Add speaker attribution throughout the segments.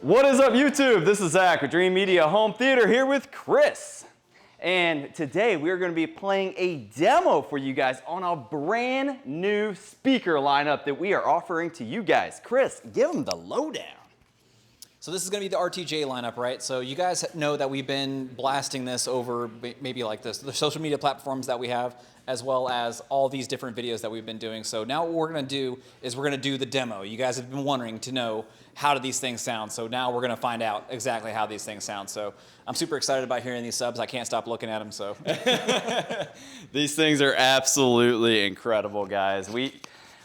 Speaker 1: What is up, YouTube? This is Zach with Dreamedia Home Theater here with Chris. And today we are going to be playing a demo for you guys on a brand new speaker lineup that we are offering to you guys. Chris, give them the lowdown.
Speaker 2: So this is going to be the RTJ lineup, right? So you guys know that we've been blasting this over maybe like the social media platforms that we have, as well as all these different videos that we've been doing. So now what we're going to do is we're going to do the demo. You guys have been wondering to know how do these things sound. So now we're going to find out exactly how these things sound. So I'm super excited about hearing these subs. I can't stop looking at them. So
Speaker 1: These things are absolutely incredible, guys. We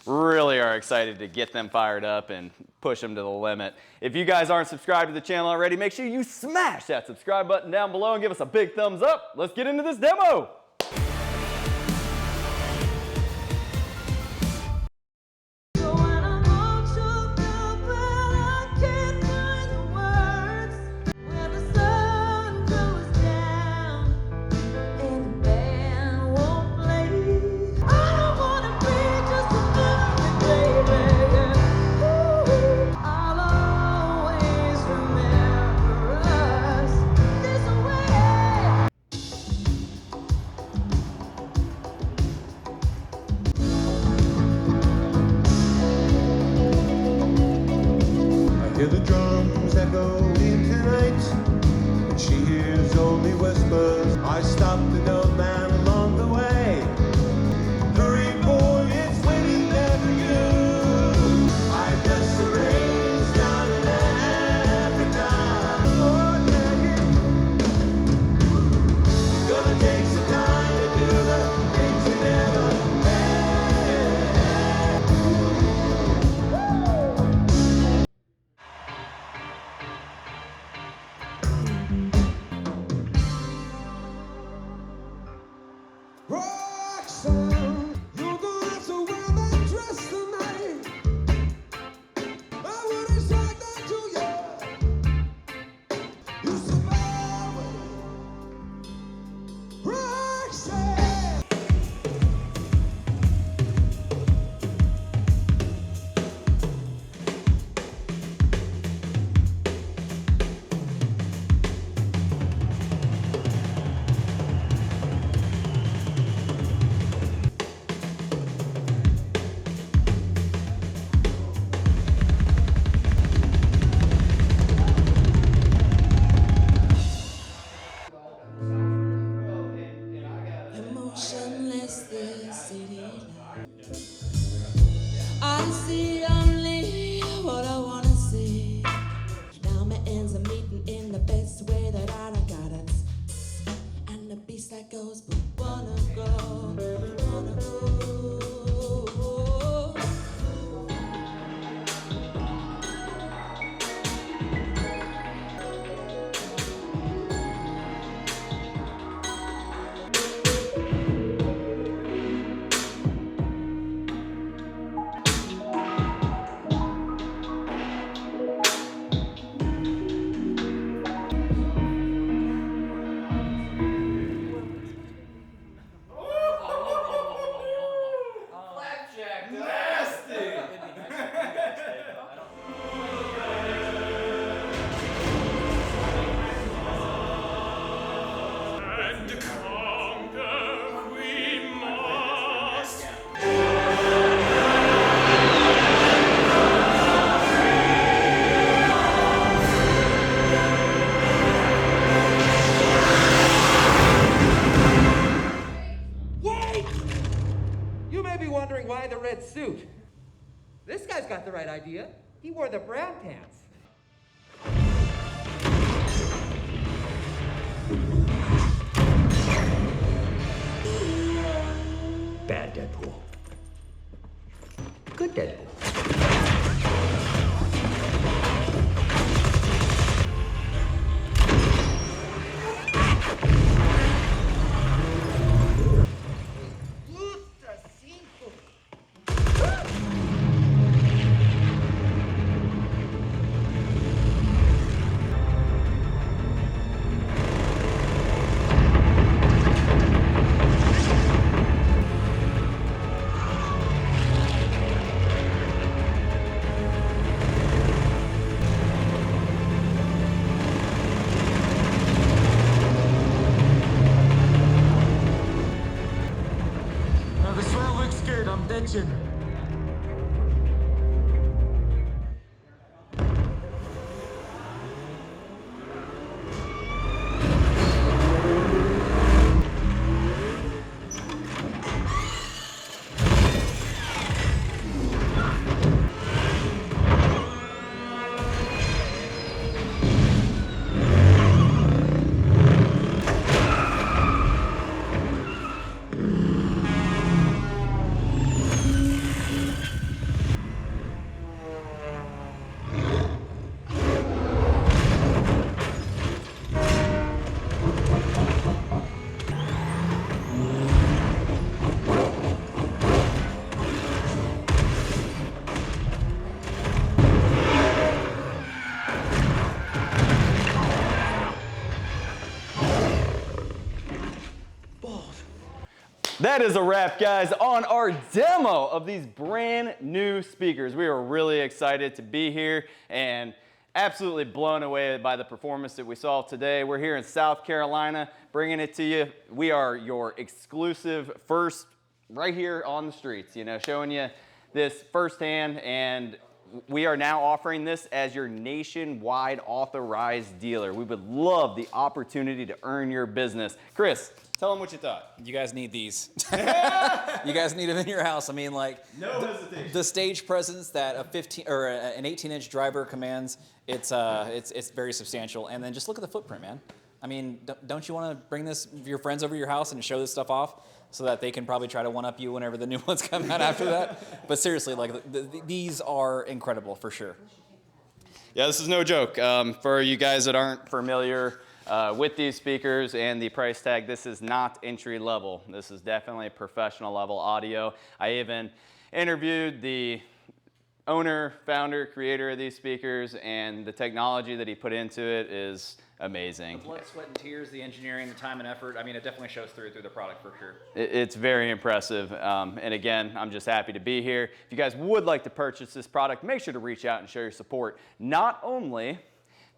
Speaker 1: really are excited to get them fired up and push them to the limit. If you guys aren't subscribed to the channel already, make sure you smash that subscribe button down below and give us a big thumbs up. Let's get into this demo.
Speaker 3: Hear the drums echoing tonight, and she hears only whispers. I stopped an old man along the way. Hurry, boy, it's waiting there for you. I guess the rain's down in Africa. Oh, yeah. Gonna take some time to do the things we never had. Roxanne, you're gonna have to wear that dress tonight. I wouldn't say that to you. You survive, Roxanne.
Speaker 4: Emotionless this city I see only what I wanna see. Now my ends are meeting in the best way that I got it. And the beast that goes but wanna go.
Speaker 5: You may be wondering why the red suit. This guy's got the right idea. He wore the brown pants.
Speaker 6: Bad Deadpool. Good Deadpool.
Speaker 3: attention.
Speaker 1: That is a wrap, guys, on our demo of these brand new speakers. We are really excited to be here and absolutely blown away by the performance that we saw today. We're here in South Carolina bringing it to you. We are your exclusive first right here on the streets, you know, showing you this firsthand, and we are now offering this as your nationwide authorized dealer. We would love the opportunity to earn your business. Chris, tell them what you thought.
Speaker 2: You guys need these. You guys need them in your house. I mean, like,
Speaker 1: No hesitation.
Speaker 2: the stage presence that a 15 or an 18-inch driver commands, it's very substantial. And then just look at the footprint, man. I mean, don't you want to bring your friends over to your house and show this stuff off so that they can probably try to one-up you whenever the new ones come out after that? But seriously, like, these are incredible for sure.
Speaker 1: Yeah, this is no joke. For you guys that aren't familiar with these speakers and the price tag, this is not entry level. This is definitely professional level audio. I even interviewed the owner, founder, creator of these speakers, and the technology that he put into it is amazing.
Speaker 2: The blood, sweat, and tears, the engineering, the time and effort, I mean, it definitely shows through the product for sure.
Speaker 1: It's very impressive. And again, I'm just happy to be here. If you guys would like to purchase this product, make sure to reach out and show your support. Not only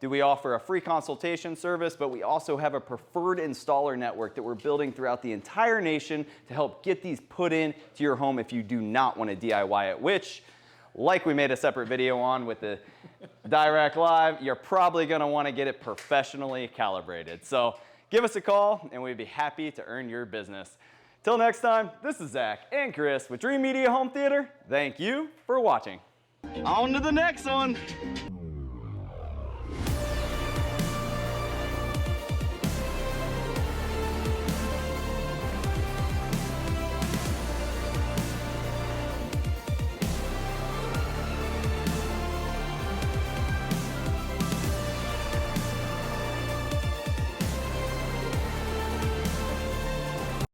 Speaker 1: do we offer a free consultation service, but we also have a preferred installer network that we're building throughout the entire nation to help get these put in to your home if you do not want to DIY it, which, like we made a separate video on with the Dirac Live, you're probably going to want to get it professionally calibrated. So give us a call and we'd be happy to earn your business. Till next time, this is Zach and Chris with Dreamedia Home Theater. Thank you for watching. On to the next one.